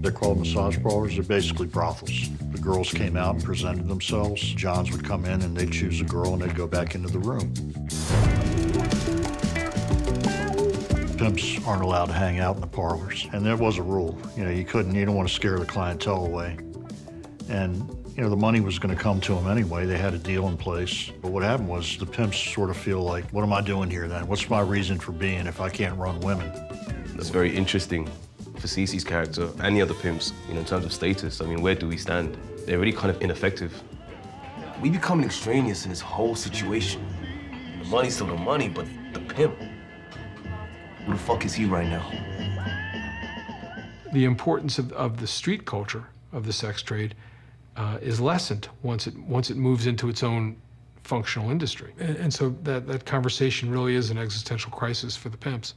They're called massage parlors. They're basically brothels. The girls came out and presented themselves. Johns would come in and they'd choose a girl and they'd go back into the room. Pimps aren't allowed to hang out in the parlors. And there was a rule. You don't want to scare the clientele away. And, the money was going to come to them anyway. They had a deal in place. But what happened was the pimps sort of feel like, what am I doing here then? What's my reason for being if I can't run women? That's very interesting for Cece's character and the other pimps, in terms of status. I mean, where do we stand? They're really kind of ineffective. We becoming extraneous in this whole situation. The money's still the money, but the pimp, who the fuck is he right now? The importance of the street culture of the sex trade is lessened once it moves into its own functional industry. And so that conversation really is an existential crisis for the pimps.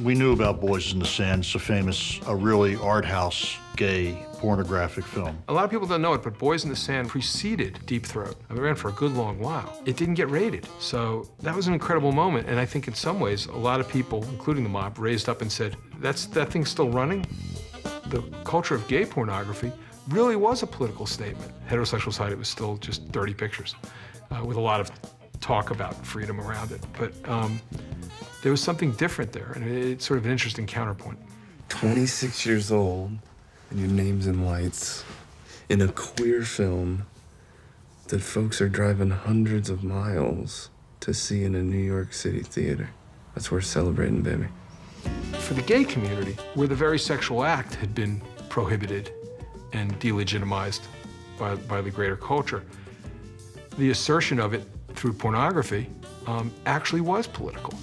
We knew about Boys in the Sand. It's a really art house, gay, pornographic film. A lot of people don't know it, but Boys in the Sand preceded Deep Throat. It ran for a good long while. It didn't get rated, so that was an incredible moment, and I think in some ways, a lot of people, including the mob, raised up and said, that thing's still running? The culture of gay pornography really was a political statement. Heterosexual side, it was still just dirty pictures with a lot of talk about freedom around it. But there was something different there, and it's sort of an interesting counterpoint. 26 years old, and your name's in lights, in a queer film that folks are driving hundreds of miles to see in a New York City theater. That's worth celebrating, baby. For the gay community, where the very sexual act had been prohibited and delegitimized by the greater culture, the assertion of it through pornography actually was political.